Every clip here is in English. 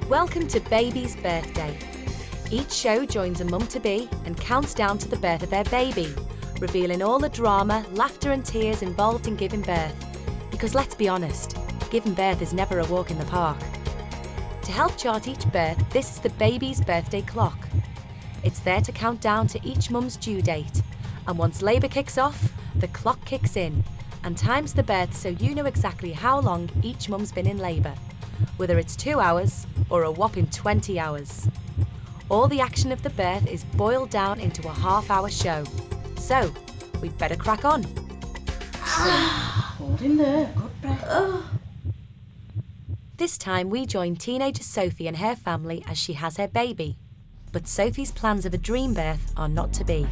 Welcome to Baby's Birthday. Each show joins a mum-to-be and counts down to the birth of their baby, revealing all the drama, laughter and tears involved in giving birth. Because let's be honest, giving birth is never a walk in the park. To help chart each birth, this is the Baby's Birthday Clock. It's there to count down to each mum's due date. And once labour kicks off, the clock kicks in and times the birth so you know exactly how long each mum's been in labour, whether it's 2 hours or a whopping 20 hours. All the action of the birth is boiled down into a half-hour show. So, we'd better crack on. Hold him there, good breath. Oh. This time we join teenager Sophie and her family as she has her baby. But Sophie's plans of a dream birth are not to be.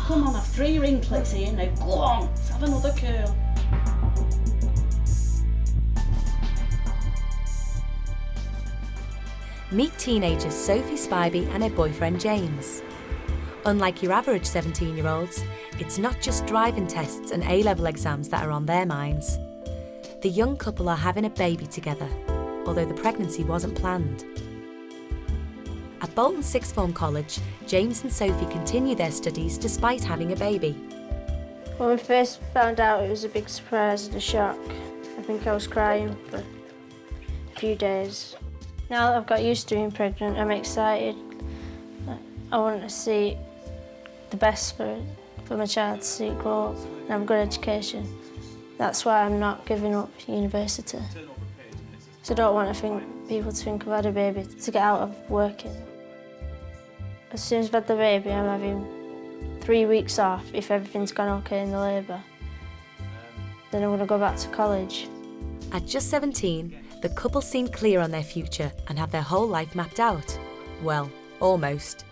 Come on, I've 3 ringlets here now. Go on, let's have another curl. Meet teenagers Sophie Spivey and her boyfriend James. Unlike your average 17-year-olds, it's not just driving tests and A-level exams that are on their minds. The young couple are having a baby together, although the pregnancy wasn't planned. At Bolton Sixth Form College, James and Sophie continue their studies despite having a baby. When we first found out, it was a big surprise and a shock. I think I was crying for a few days. Now that I've got used to being pregnant, I'm excited. I want to see the best for my child, to see it grow up and have a good education. That's why I'm not giving up university. So I don't want people to think I've had a baby to get out of working. As soon as I've had the baby, I'm having 3 weeks off if everything's gone okay in the labour. Then I'm going to go back to college. At just 17, the couple seem clear on their future and have their whole life mapped out. Well, almost.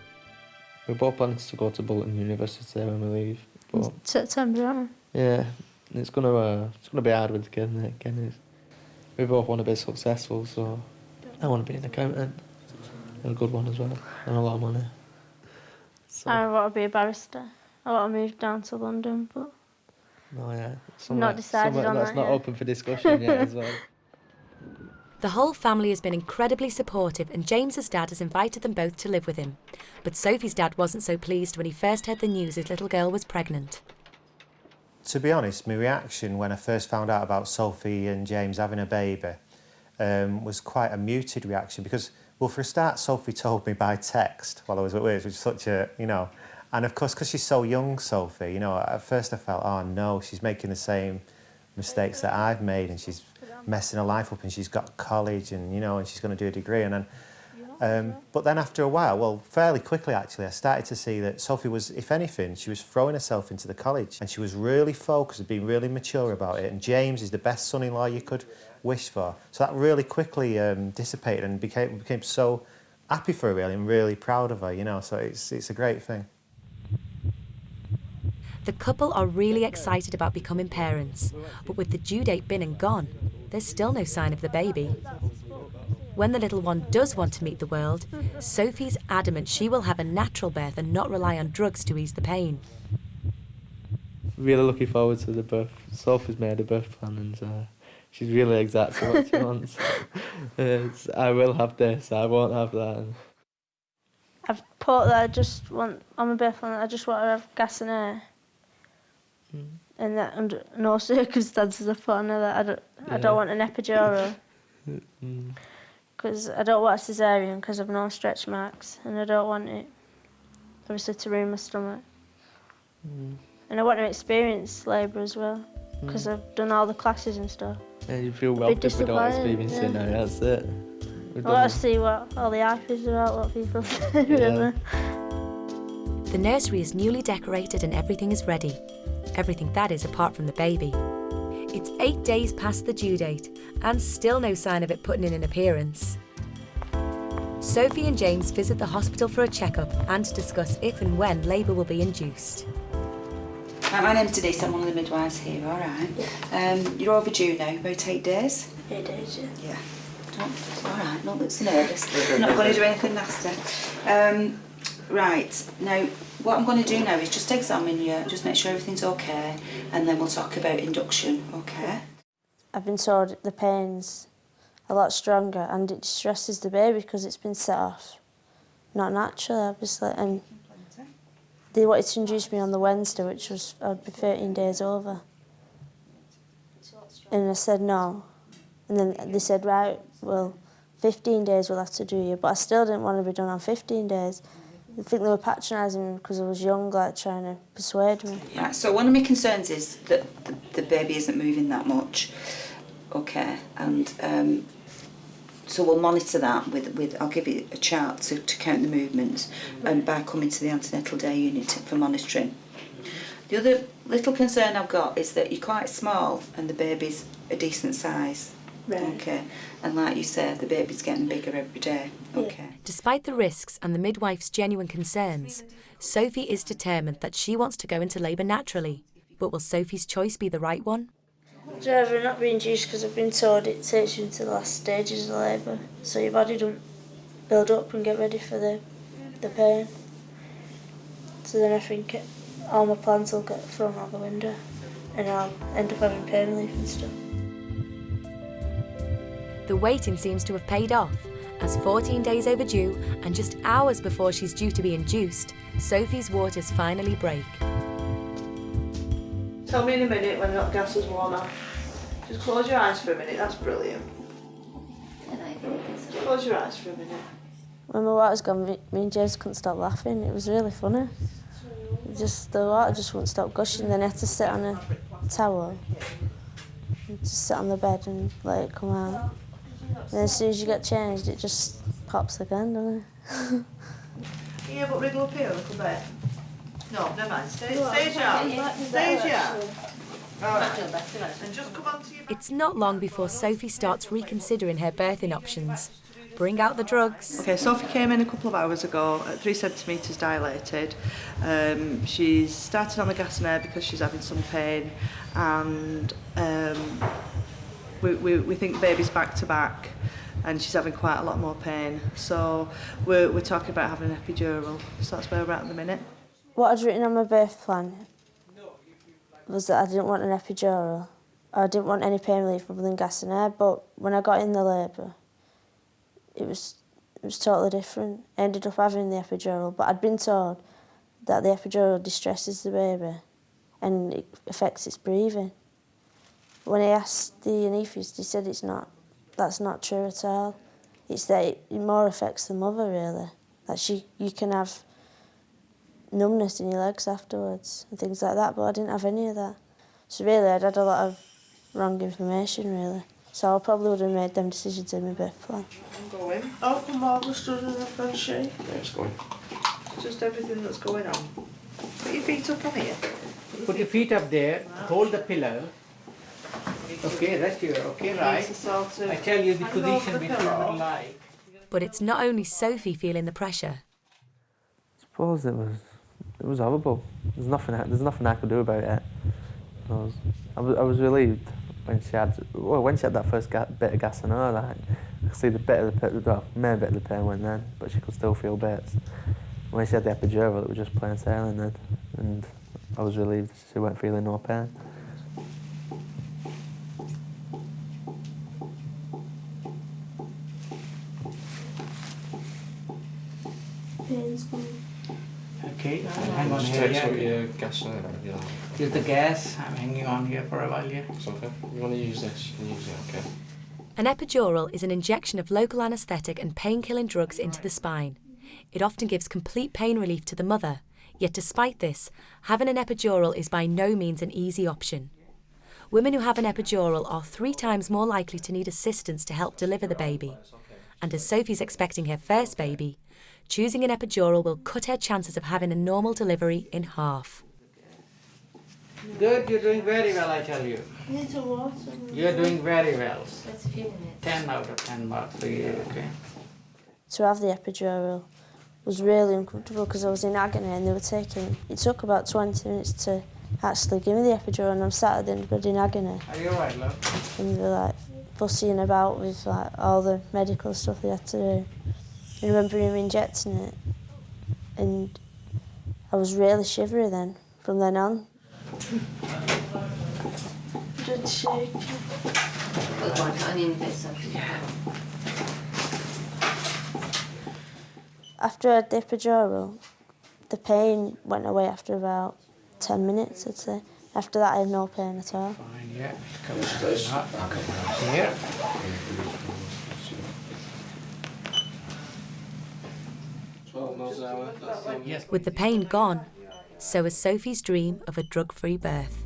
We're both planning to go to Bolton University when we leave. But September, aren't we? yeah, it's gonna be hard with getting it again. We both want to be successful, so I want to be an accountant, and a good one as well, and a lot of money. So, I want to be a barrister. I want to move down to London, but not decided on that that's not yet. open for discussion yet as well. The whole family has been incredibly supportive and James's dad has invited them both to live with him. But Sophie's dad wasn't so pleased when he first heard the news his little girl was pregnant. To be honest, my reaction when I first found out about Sophie and James having a baby was quite a muted reaction because, well, for a start, Sophie told me by text while I was at work, which was such a, and of course, because she's so young, Sophie, at first I felt, oh no, she's making the same mistakes that I've made and she's messing her life up and she's got college and, and she's going to do a degree. And then, but then after a while, well, fairly quickly actually, I started to see that Sophie was, if anything, she was throwing herself into the college and she was really focused and being really mature about it. And James is the best son-in-law you could wish for. So that really quickly dissipated and became so happy for her really and really proud of her, so it's a great thing. The couple are really excited about becoming parents, but with the due date been and gone, there's still no sign of the baby. When the little one does want to meet the world, Sophie's adamant she will have a natural birth and not rely on drugs to ease the pain. Really looking forward to the birth. Sophie's made a birth plan and she's really exactly what she wants. I will have this, I won't have that. I've put that I just want, on my birth plan, I just want to have gas and air. And that under no circumstances I put on her that I don't want an epidural. Because I don't want a caesarean because I've no stretch marks and I don't want it, obviously, to ruin my stomach. And I want to experience labour as well because I've done all the classes and stuff. Yeah, you feel welcome without experiencing it, that's it. I want to see what all the hype is about, what people say. Yeah. The nursery is newly decorated and everything is ready. Everything that is apart from the baby. It's 8 days past the due date and still no sign of it putting in an appearance. Sophie and James visit the hospital for a checkup and to discuss if and when labour will be induced. Right, my name's Denise, I'm one of the midwives here, all right. Yeah. You're overdue now, about 8 days? 8 days, yeah. Yeah. All right, not that's nervous. I'm not going to do anything nasty. Right, now, what I'm going to do now is just examine you, just make sure everything's okay, and then we'll talk about induction, okay? I've been told the pains a lot stronger, and it distresses the baby because it's been set off. Not naturally, obviously. And they wanted to induce me on the Wednesday, which was, I'd be 13 days over. And I said no. And then they said, right, well, 15 days we'll have to do you. But I still didn't want to be done on 15 days. I think they were patronising me because I was young, like trying to persuade me. Right, so one of my concerns is that the baby isn't moving that much. Okay, and so we'll monitor that with I'll give you a chart to count the movements, and by coming to the antenatal day unit for monitoring. The other little concern I've got is that you're quite small and the baby's a decent size. Right. Okay, and like you said, the baby's getting bigger every day. Okay. Despite the risks and the midwife's genuine concerns, Sophie is determined that she wants to go into labour naturally. But will Sophie's choice be the right one? I'd rather not be induced because I've been told it takes you into the last stages of labour, so your body don't build up and get ready for the pain. So then I think all my plans will get thrown out the window and I'll end up having pain relief and stuff. The waiting seems to have paid off, as 14 days overdue and just hours before she's due to be induced, Sophie's waters finally break. Tell me in a minute when that gas is worn off. Just close your eyes for a minute, that's brilliant. Just close your eyes for a minute. When my water was gone, me and James couldn't stop laughing. It was really funny. The water just wouldn't stop gushing. Then I had to sit on a towel and just sit on the bed and let it come out. And as soon as you get changed, it just pops again, doesn't it? Yeah, but wriggle up here a little bit. No, never mind. Stay sharp. Stay sharp. All right. And just come on to your... It's not long before Sophie starts reconsidering her birthing options. Bring out the drugs. Okay, Sophie came in a couple of hours ago at 3 centimetres dilated. She's started on the gas and air because she's having some pain, and we think the baby's back to back and she's having quite a lot more pain. So we're talking about having an epidural. So that's where we're at the minute. What I'd written on my birth plan was that I didn't want an epidural. I didn't want any pain relief other than gas and air, but when I got in the labour, it was totally different. I ended up having the epidural, but I'd been told that the epidural distresses the baby and it affects its breathing. When I asked the anaesthetist, he said that's not true at all. It's that it more affects the mother, really. That you can have numbness in your legs afterwards and things like that, but I didn't have any of that. So really, I'd had a lot of wrong information, really. So I probably would have made them decisions in my birth plan. I'm going. Open marble stood in the bed sheet. Yeah, it's going. Just everything that's going on. Put your feet up on here. Put your feet up there, hold the pillow. Okay, rest here, okay, right. I tell you the position between the leg. But it's not only Sophie feeling the pressure. I suppose it was horrible. There's nothing I could do about it. I was relieved when she had that first bit of gas in her. Like, I could see the main bit of the pain went then, but she could still feel bits. When she had the epidural, it was just plain sailing then, and I was relieved she weren't feeling no pain. Okay, hang on Just here. take some of Yeah. your gas on it. Use the gas. I'm hanging on here for a while, yeah. Something. You want to use this? You can use it, okay. An epidural is an injection of local anaesthetic and pain-killing drugs into the spine. It often gives complete pain relief to the mother, yet despite this, having an epidural is by no means an easy option. Women who have an epidural are 3 times more likely to need assistance to help deliver the baby. And as Sophie's expecting her first baby, choosing an epidural will cut her chances of having a normal delivery in half. Good, you're doing very well, I tell you. Need some water. You're doing very well. That's a few minutes. 10 out of 10 marks for you, okay? To have the epidural was really uncomfortable because I was in agony and it took about 20 minutes to actually give me the epidural, and I'm sat at the end of the bed in agony. Are you alright, love? And they were like fussing about with like all the medical stuff they had to do. I remember him injecting it, and I was really shivery then, from then on. It's shaking. After I had the epidural, the pain went away after about 10 minutes, I'd say. After that, I had no pain at all. Fine, yeah. Come on. Here. Yes. With the pain gone, so is Sophie's dream of a drug-free birth.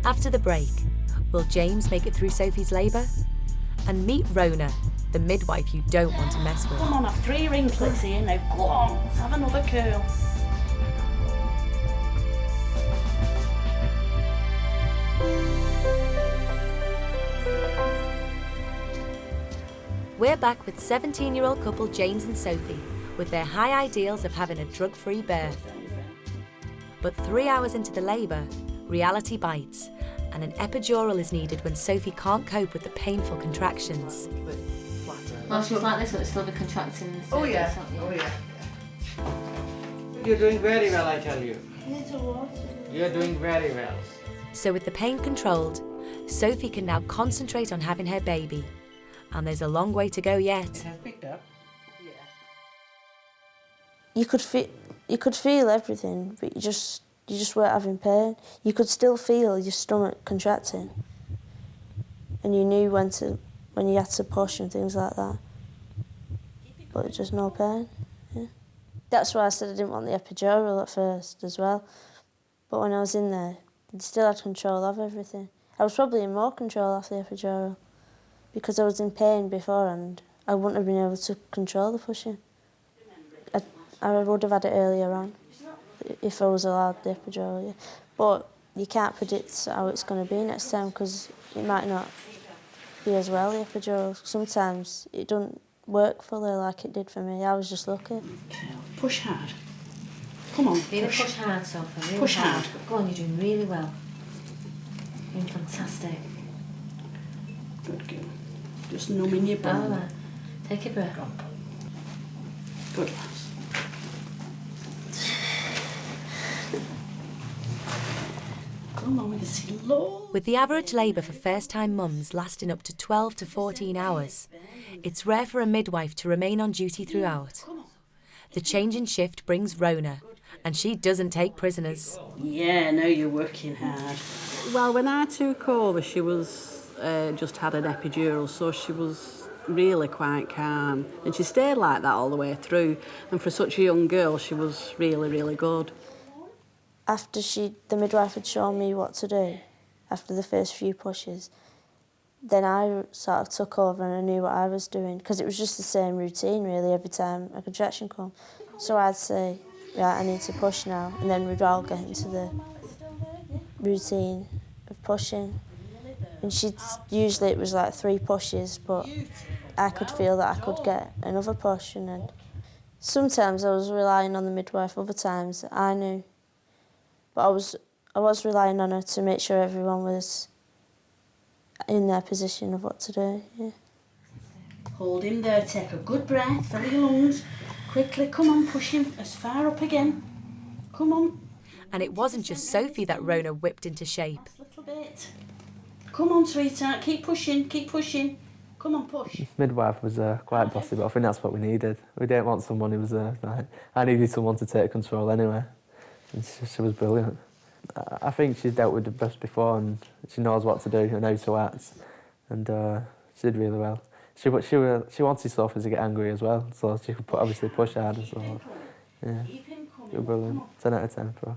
After the break, will James make it through Sophie's labour? And meet Rona, the midwife you don't want to mess with. Come on, I've 3 ringlets here now. Go on, let's have another curl. We're back with 17-year-old couple James and Sophie with their high ideals of having a drug-free birth. But 3 hours into the labour, reality bites, and an epidural is needed when Sophie can't cope with the painful contractions. Well, she was like this, but it's still be contracting. Oh yeah, oh yeah. You're doing very well, I tell you. You're doing very well. So with the pain controlled, Sophie can now concentrate on having her baby. And there's a long way to go yet. It has picked up. You could feel everything, but you just weren't having pain. You could still feel your stomach contracting, and you knew when you had to push and things like that. But just no pain. Yeah. That's why I said I didn't want the epidural at first as well. But when I was in there, I still had control of everything. I was probably in more control after the epidural because I was in pain before and I wouldn't have been able to control the pushing. I would have had it earlier on if I was allowed the epidural, yeah. But you can't predict how it's going to be next time because it might not be as well, the epidural. Sometimes it doesn't work fully like it did for me. I was just lucky. Push hard. Come on, Really push hard, Sophie. Really Push hard. Go on, you're doing really well. You're doing fantastic. Good girl. Just numbing your bum. All right. Take a breath. Good lass. Come on, we can see loads. With the average labour for first-time mums lasting up to 12 to 14 hours, it's rare for a midwife to remain on duty throughout. The change in shift brings Rona, and she doesn't take prisoners. Yeah, no, you're working hard. Well, when I took over, she was just had an epidural, so she was really quite calm. And she stayed like that all the way through. And for such a young girl, she was really, really good. After the midwife had shown me what to do, after the first few pushes, then I sort of took over and I knew what I was doing, because it was just the same routine, really, every time a contraction come. So I'd say, right, I need to push now, and then we'd all get into the routine of pushing. And usually it was like 3 pushes, but I could feel that I could get another push, and then sometimes I was relying on the midwife, other times I knew. But I was relying on her to make sure everyone was in their position of what to do, yeah. Hold him there, take a good breath, fill your lungs. Quickly, come on, push him as far up again. Come on. And it wasn't just Sophie that Rona whipped into shape. Last little bit. Come on, sweetheart, keep pushing, keep pushing. Come on, push. Midwife was quite bossy, but I think that's what we needed. We didn't want someone who was like, I needed someone to take control anyway. And she was brilliant. I think she's dealt with the breast before and she knows what to do and how to act. And she did really well. She wanted Sophie to get angry as well, so she could obviously push hard as well. Yeah, she was brilliant. 10 out of 10 for her.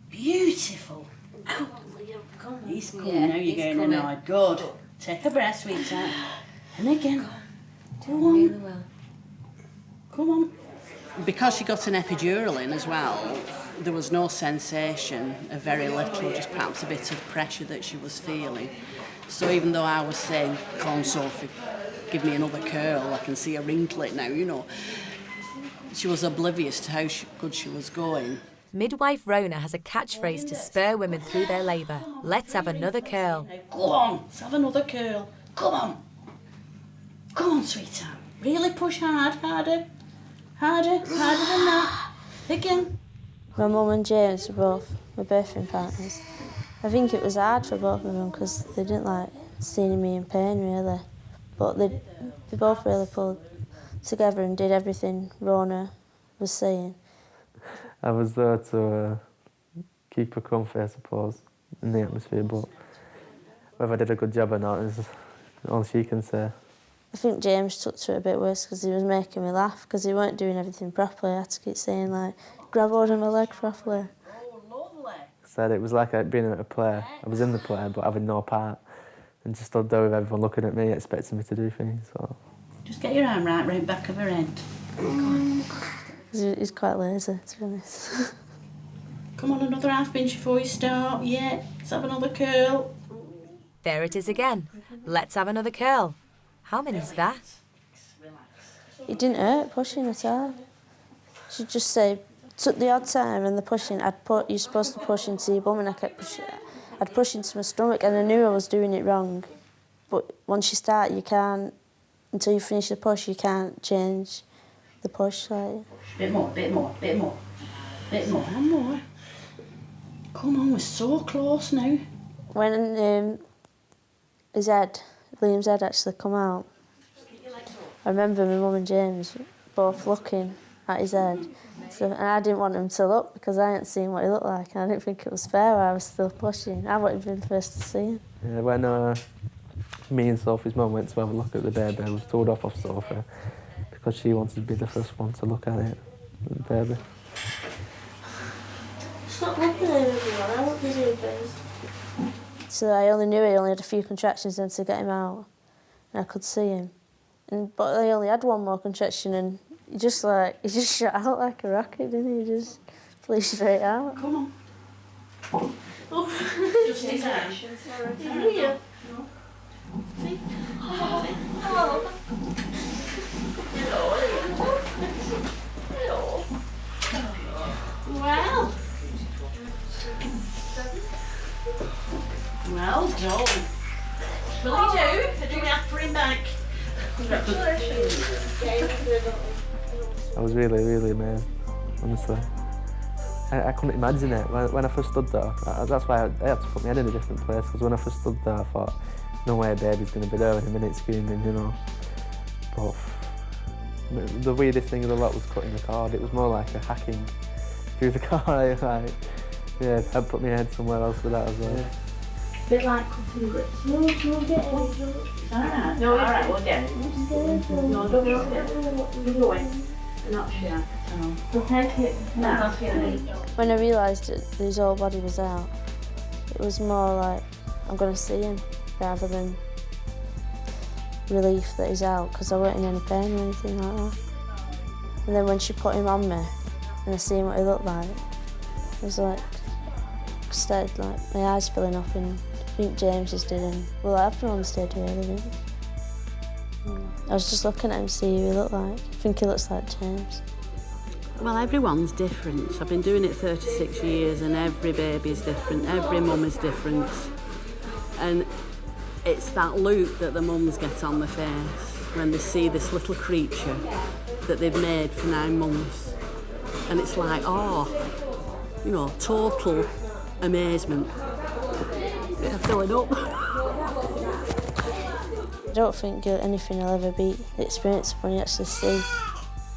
Beautiful. Come on, Liam, come on. He's coming, Yeah, now you're he's going coming. annoyed. Good. Take a breath, sweetheart. And again. Come on. Really well. Come on. Because she got an epidural in as well, there was no sensation, a very little, just perhaps a bit of pressure that she was feeling. So even though I was saying, come on, Sophie, give me another curl, I can see a wrinklet now, you know, she was oblivious to how good she was going. Midwife Rona has a catchphrase to spur women through their labour. Let's have another curl. Go on, let's have another curl. Come on. Come on, sweetheart. Really push hard, harder. Harder, harder than that. Again. My mum and James were both my birthing partners, I think it was hard for both of them because they didn't like seeing me in pain really, but they both really pulled together and did everything Rona was saying. I was there to keep her comfy, I suppose, in the atmosphere, but whether I did a good job or not is all she can say. I think James took to it a bit worse because he was making me laugh because he weren't doing everything properly. I had to keep saying like, grab hold of my leg properly. Said it was like being at a play. I was in the play but having no part and just stood there with everyone looking at me, expecting me to do things. So. Just get your arm right back of her head. He's quite lazy, to be honest. Come on, another half pinch before you start. Yeah, let's have another curl. There it is again. Let's have another curl. How many's that? It didn't hurt pushing at all. She'd just say, took the odd time and the pushing, you're supposed to push into your bum, and I kept pushing. I'd push into my stomach and I knew I was doing it wrong. But once you start, you can't, until you finish the push, you can't change the push. Like. Bit more. One more. Come on, we're so close now. When his head, Liam's head actually come out, I remember my mum and James both looking at his head. And I didn't want him to look because I hadn't seen what he looked like, and I didn't think it was fair while I was still pushing. I wanted to be the first to see him. Yeah, when me and Sophie's mum went to have a look at the baby, I was told off Sophie because she wanted to be the first one to look at it, the baby. Stop looking at everyone, I want to see first. So I only knew he only had a few contractions then to get him out, and I could see him. But I only had one more contraction, and he just shot out like a rocket, didn't he? He just flew straight out. Come on. Oh, just his hand. Here. Well done. Will you do? Do we have to bring back? I was really, really amazed, honestly. I couldn't imagine it. When I first stood there, that's why I had to put my head in a different place, because when I first stood there I thought, no way baby's going to be there in a minute screaming, you know. But the weirdest thing of the lot was cutting the cord. It was more like a hacking through the cord. I'd put my head somewhere else with that as well. Bit like cutting grips. No, we'll get it. Alright. No, alright, we'll get it. No, don't get it. You're going. Not sure. We'll take it. No. When I realised that his whole body was out, it was more like, I'm going to see him, rather than relief that he's out, because I weren't in any pain or anything like that. And then when she put him on me, and I seen what he looked like, it was like, started like my eyes filling up, and I think James's did, and well, everyone's did really, didn't it? I was just looking at him to see who he looked like. I think he looks like James. Well, everyone's different. I've been doing it 36 years and every baby is different, every mum is different. And it's that look that the mums get on their face when they see this little creature that they've made for 9 months. And it's like, oh, you know, total amazement. They're filling up. I don't think anything will ever beat the experience of when you actually see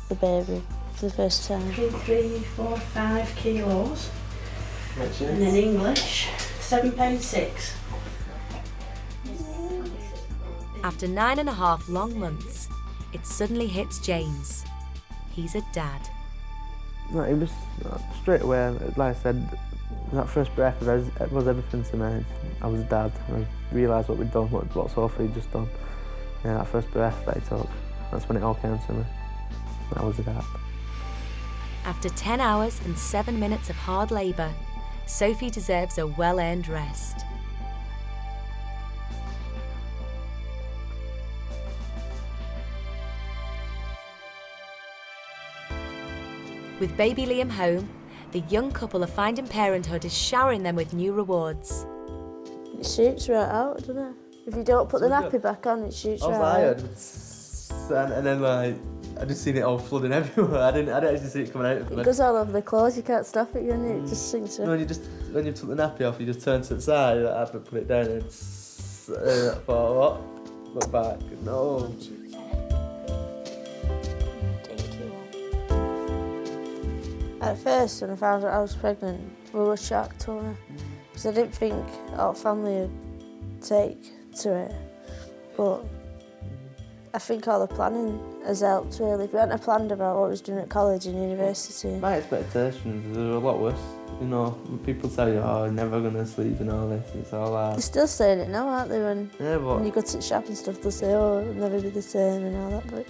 the baby for the first time. 2, 3, 4, 5 kilos. And in English, £7.6. After 9.5 long months, it suddenly hits James. He's a dad. No, it was straight away, like I said, that first breath was everything to me. I was a dad, and I realised what we'd done, what Sophie had just done. Yeah, that first breath that he took, that's when it all came to me. I was a dad. After 10 hours and 7 minutes of hard labour, Sophie deserves a well-earned rest. With baby Liam home, the young couple of finding parenthood is showering them with new rewards. It shoots right out, doesn't it? If you don't put the nappy back on, it shoots right out. And then like I just seen it all flooding everywhere. I didn't actually see it coming out of It me. goes all over the cloothes, you can't stop it, can you? It just sinks in. When you took the nappy off, you just turn to the side, I had to put it down and I thought, what? Look back, no. At first, when I found out I was pregnant, we were shocked, weren't we? Because I didn't think our family would take to it. But I think all the planning has helped, really. We hadn't have planned about what I was doing at college and university. My expectations are a lot worse. You know, people tell you, oh, you're never going to sleep and all this, it's all They're that. still saying it now, aren't they? When Yeah, you go to the shop and stuff, they'll say, oh, it'll never be the same and all that. But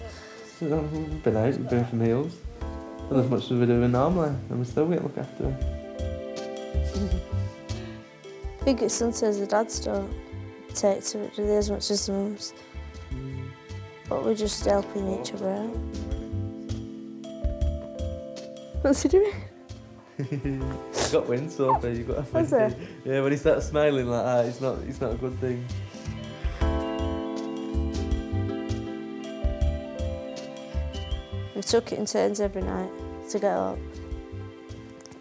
we've been out, we've been for meals. Done as much as we're doing normally, and we still get looked after. I think it's sometimes the dads don't take to it, do they, as much as the mums. But we're just helping each other out. What's he doing? You got wind, Sophie, you got a Was there? Yeah, when he starts smiling like that, it's not a good thing. We took it in turns every night to get up.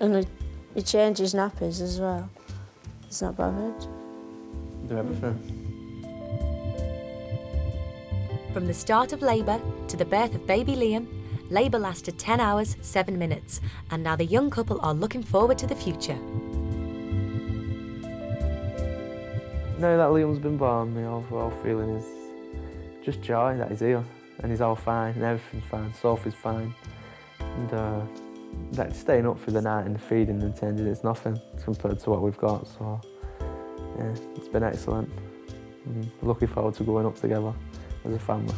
And he changes nappies as well. He's not bothered. Do everything. From the start of labour to the birth of baby Liam, labour lasted 10 hours, 7 minutes, and now the young couple are looking forward to the future. Now that Liam's been born, my overall feeling is just joy that he's here and he's all fine and everything's fine, Sophie's fine. And that staying up for the night and the feeding and changing, it's nothing compared to what we've got, so yeah, it's been excellent. Looking forward to growing up together as a family.